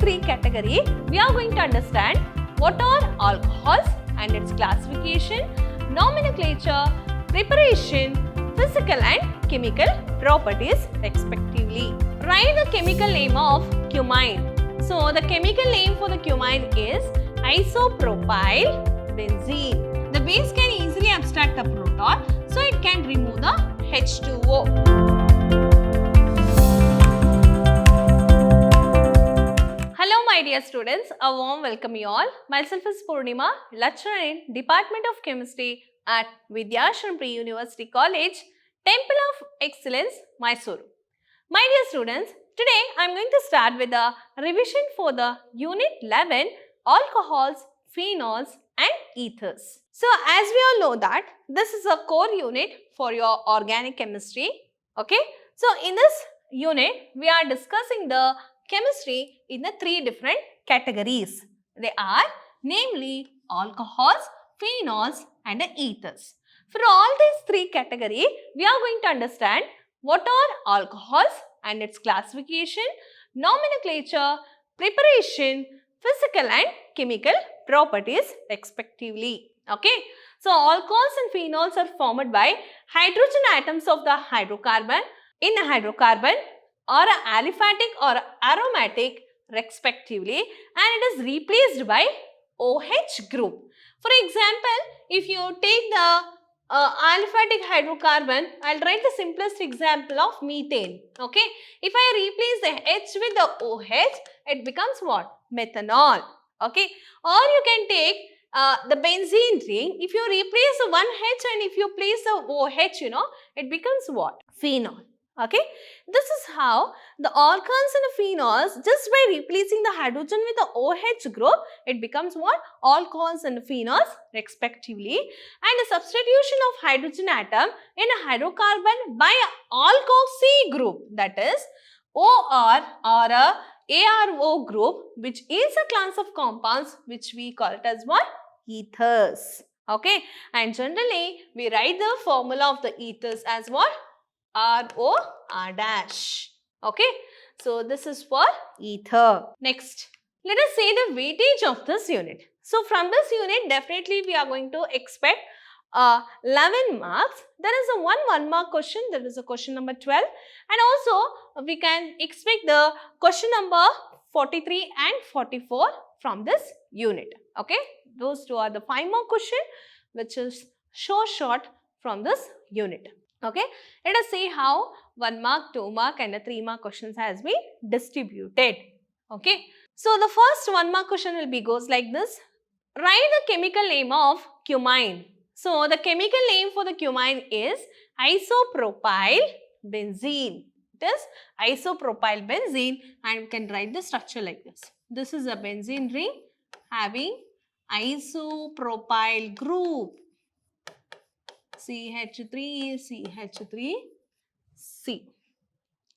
three categories, we are going to understand what are alcohols and its classification, nomenclature, preparation, physical and chemical properties respectively. Write the chemical name of cumene. So the chemical name for the cumene is isopropyl benzene. The base can easily abstract the proton, so it can remove the H2O. Hello my dear students, a warm welcome you all. Myself is Purnima, lecturer in Department of Chemistry at Vidhyaashram Pre-University College, Temple of Excellence, Mysuru. My dear students, today I am going to start with a revision for the Unit 11, Alcohols, Phenols and Ethers. So as we all know that this is a core unit for your organic chemistry. Okay. So in this unit, we are discussing the chemistry in the three different categories. They are namely alcohols, phenols and the ethers. For all these three categories, we are going to understand what are alcohols and its classification, nomenclature, preparation, physical and chemical properties respectively. Okay. So alcohols and phenols are formed by hydrogen atoms of the hydrocarbon in a hydrocarbon or aliphatic or aromatic respectively, and it is replaced by OH group. For example, if you take the aliphatic hydrocarbon, I will write the simplest example of methane. Okay. If I replace the H with the OH, it becomes what? Methanol. Okay. Or you can take the benzene ring. If you replace one H and if you place the OH, it becomes what? Phenol. Okay. This is how the alcohols and the phenols, just by replacing the hydrogen with the OH group, it becomes what? Alcohols and phenols respectively. And the substitution of hydrogen atom in a hydrocarbon by a alkoxy group, that is OR or a ARO group, which is a class of compounds which we call it as what? Ethers. Okay. And generally, we write the formula of the ethers as what? RO R dash. Okay. So this is for ether. Next, let us say the weightage of this unit. So from this unit, definitely we are going to expect 11 marks. There is a 1 mark question. There is a question number 12. And also we can expect the question number 43 and 44 from this unit. Okay. Those two are the 5 mark question which is so short from this unit. Okay. Let us see how 1 mark, 2 mark and a 3 mark questions has been distributed. Okay. So the first 1 mark question will be goes like this. Write the chemical name of cumene. So the chemical name for the cumene is isopropyl benzene. It is isopropyl benzene, and you can write the structure like this. This is a benzene ring having isopropyl group. CH3, CH3, C.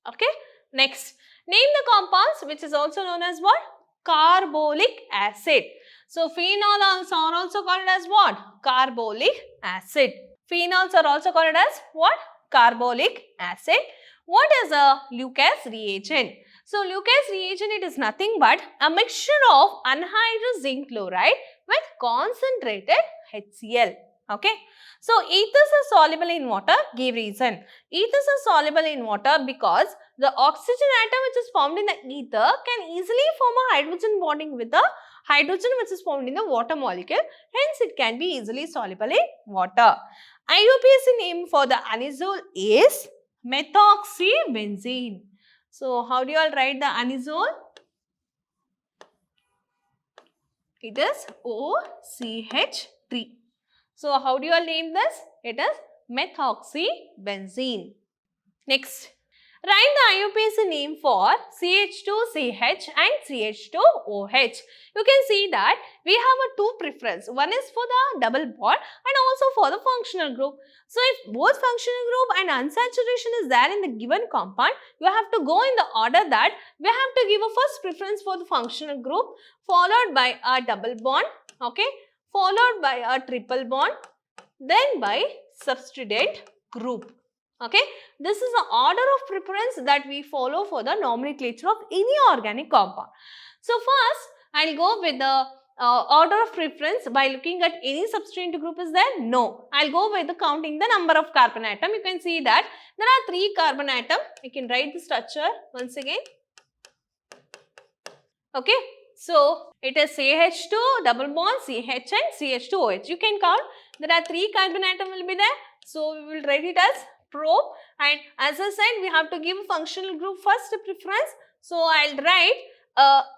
Okay. Next, name the compounds which is also known as what? Carbolic acid. So, phenols are also called as what? Carbolic acid. Phenols are also called as what? Carbolic acid. What is a Lucas reagent? So, Lucas reagent, it is nothing but a mixture of anhydrous zinc chloride with concentrated HCl. Okay. So, ethers are soluble in water. Give reason. Ethers are soluble in water because the oxygen atom which is formed in the ether can easily form a hydrogen bonding with the hydrogen which is formed in the water molecule. Hence, it can be easily soluble in water. IUPAC name for the anisole is methoxybenzene. So, how do you all write the anisole? It is OCH3. So, how do you all name this? It is methoxybenzene. Next, write the IUPAC name for CH2CH and CH2OH. You can see that we have a two preference. One is for the double bond and also for the functional group. So, if both functional group and unsaturation is there in the given compound, you have to go in the order that we have to give a first preference for the functional group, followed by a double bond, okay, followed by a triple bond, then by substituent group. Okay, this is the order of preference that we follow for the nomenclature of any organic compound. So first, I'll go with the order of preference by looking at any substituent group is there? No. I'll go with the counting the number of carbon atom. You can see that there are 3 carbon atom. I can write the structure once again. Okay. So it is CH2 double bond CH and CH2OH. You can count. There are 3 carbon atom will be there. So we will write it as probe, and as I said, we have to give functional group first preference. So I'll write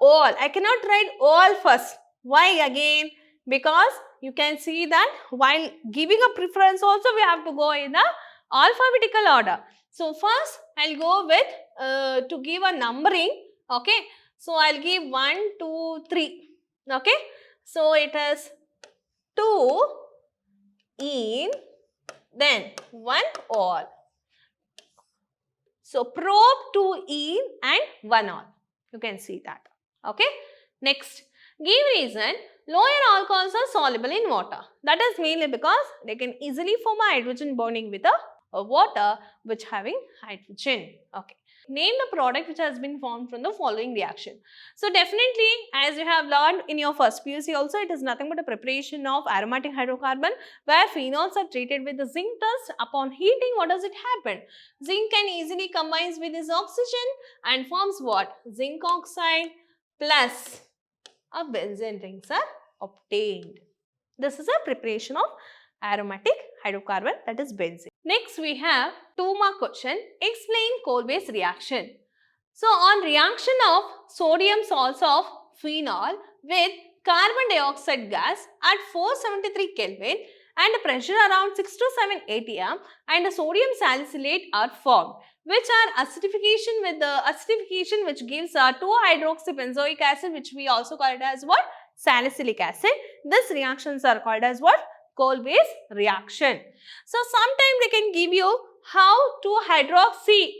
all. I cannot write all first. Why again? Because you can see that while giving a preference also we have to go in the alphabetical order. So first I'll go with to give a numbering. Okay. So I'll give 1, 2, 3. Okay. So it is 2 in, then 1 all. So probe 2 in and 1 all. You can see that. Okay. Next, give reason. Lower alcohols are soluble in water. That is mainly because they can easily form a hydrogen bonding with a water which having hydrogen. Okay. Name the product which has been formed from the following reaction. So definitely, as you have learned in your first PUC also, it is nothing but a preparation of aromatic hydrocarbon where phenols are treated with the zinc dust. Upon heating, what does it happen? Zinc can easily combines with this oxygen and forms what? Zinc oxide plus a benzene rings are obtained. This is a preparation of aromatic hydrocarbon, that is benzene. Next we have 2-mark question. Explain coal-base reaction. So on reaction of sodium salts of phenol with carbon dioxide gas at 473 Kelvin and a pressure around 6 to 7 atm and a sodium salicylate are formed, which are acidification with the acidification which gives 2-hydroxybenzoic acid, which we also call it as what? Salicylic acid. These reactions are called as what? Coal-base reaction. So sometime they can give you how 2-hydroxy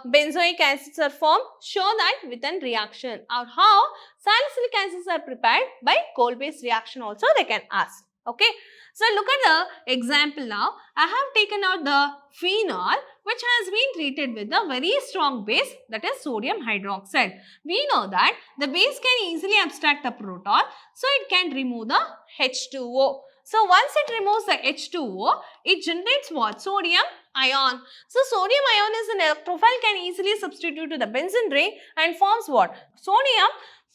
benzoic acids are formed. Show that within reaction, or how salicylic acids are prepared by coal-base reaction also they can ask. Okay. So look at the example now. I have taken out the phenol which has been treated with a very strong base, that is sodium hydroxide. We know that the base can easily abstract a proton, so it can remove the H2O. So once it removes the H2O, it generates what? Sodium ion. So sodium ion is an electrophile, can easily substitute to the benzene ring and forms what? Sodium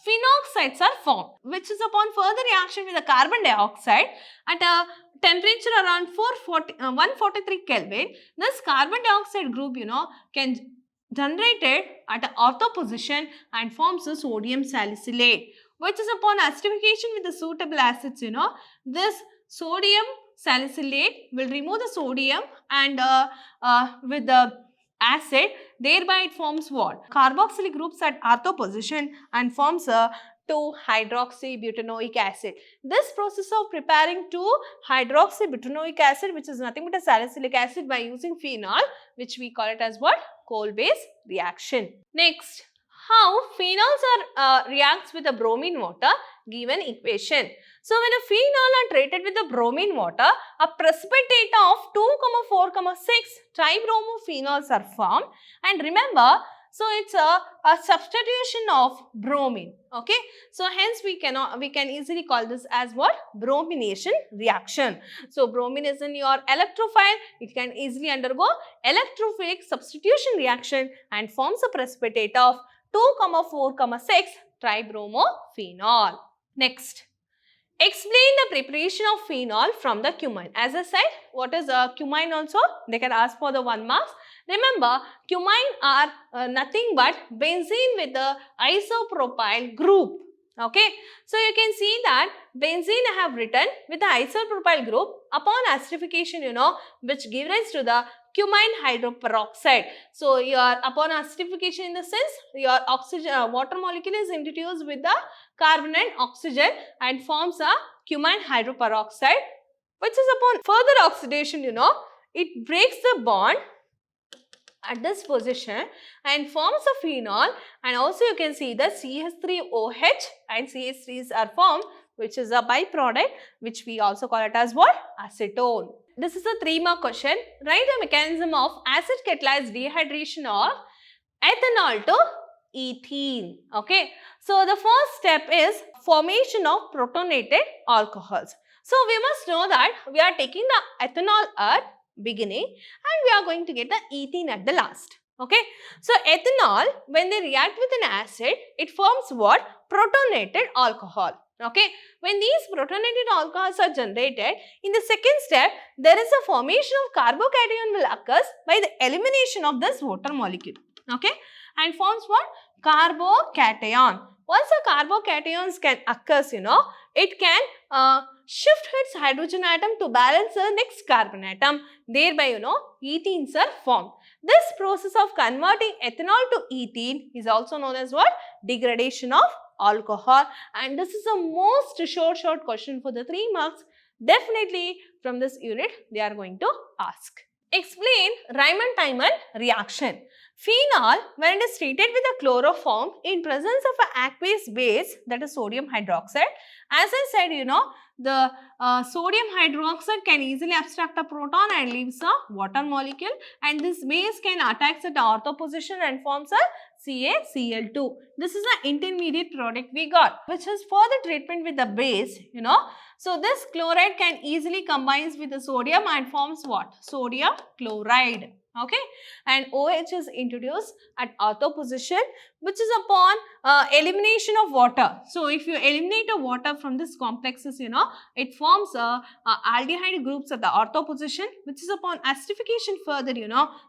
phenoxides are formed, which is upon further reaction with the carbon dioxide at a temperature around 143 Kelvin. This carbon dioxide group, can generated at an ortho position and forms a sodium salicylate, which is upon acidification with the suitable acids, this sodium salicylate will remove the sodium and with the acid, thereby it forms what? Carboxylic groups at ortho position and forms a 2-hydroxybutanoic acid. This process of preparing 2-hydroxybutanoic acid, which is nothing but a salicylic acid, by using phenol, which we call it as what? Coal-base reaction. Next, how phenols reacts with the bromine water, given equation. So when a phenol are treated with the bromine water, a precipitate of 2,4,6 tribromophenols are formed. And remember, so it's a substitution of bromine. Okay. So hence we can easily call this as what? Bromination reaction. So bromine is in your electrophile. It can easily undergo electrophilic substitution reaction and forms a precipitate of 2,4,6 tribromophenol. Next, explain the preparation of phenol from the cumene. As I said, what is cumene also? They can ask for the 1 marks. Remember, cumene are nothing but benzene with the isopropyl group. Okay. So you can see that benzene I have written with the isopropyl group upon acidification, which gives rise to the cumene hydroperoxide. So upon acidification, in the sense your oxygen water molecule is introduced with the carbon and oxygen and forms a cumene hydroperoxide, which is upon further oxidation, it breaks the bond at this position and forms a phenol, and also you can see the CH3OH and CH3s are formed, which is a byproduct, which we also call it as what? Acetone. This is a 3-mark question. Write the mechanism of acid catalyzed dehydration of ethanol to ethene. Okay. So the first step is formation of protonated alcohols. So we must know that we are taking the ethanol at beginning and we are going to get the ethene at the last. Okay. So ethanol, when they react with an acid, it forms what? Protonated alcohol. Okay. When these protonated alcohols are generated, in the second step, there is a formation of carbocation will occur by the elimination of this water molecule. Okay. And forms what? Carbocation. Once the carbocations can occur, it can shift its hydrogen atom to balance the next carbon atom. Thereby, ethenes are formed. This process of converting ethanol to ethene is also known as what? Degradation of alcohol. And this is a most short question for the 3 marks. Definitely from this unit they are going to ask. Explain Riemann-Tiemann reaction. Phenol, when it is treated with a chloroform in presence of an aqueous base, that is sodium hydroxide. As I said, the sodium hydroxide can easily abstract a proton and leaves a water molecule, and this base can attack at the ortho position and forms a CaCl2. This is an intermediate product we got, which is for the treatment with the base, So this chloride can easily combines with the sodium and forms what? Sodium chloride. Okay, and OH is introduced at ortho position, which is upon elimination of water. So if you eliminate a water from this complexes, it forms aldehyde groups at the ortho position, which is upon acidification further,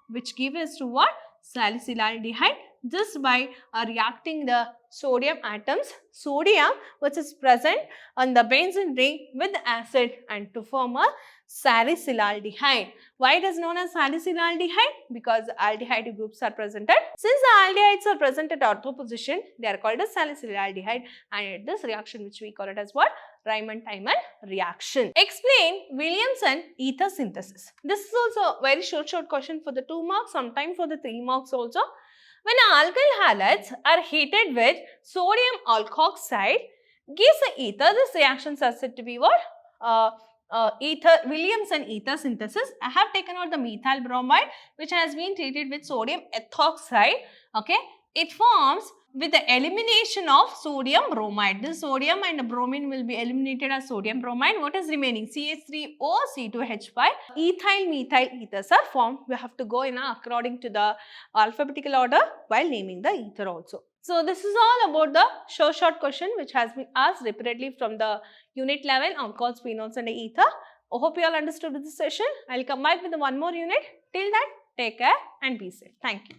which gives us to what? Salicylaldehyde. Just by reacting the sodium atoms, sodium which is present on the benzene ring with the acid and to form a salicylaldehyde. Why it is known as salicylaldehyde? Because aldehyde groups are presented. Since the aldehydes are present at ortho position, they are called as salicylaldehyde, and this reaction which we call it as what? Riemann-Tiemann reaction. Explain Williamson ether synthesis. This is also a very short question for the 2 marks, sometimes for the 3 marks also. When alkyl halides are heated with sodium alkoxide, gives an ether. This reactions are said to be what? Williamson ether synthesis. I have taken out the methyl bromide which has been treated with sodium ethoxide. Okay, it forms with the elimination of sodium bromide. This sodium and bromine will be eliminated as sodium bromide. What is remaining? CH3O, C2H5. Ethyl methyl ethers are formed. We have to go in according to the alphabetical order while naming the ether also. So this is all about the short question which has been asked repeatedly from the unit level on alcohols, phenols and ether. I hope you all understood this session. I will come back with one more unit. Till that, take care and be safe. Thank you.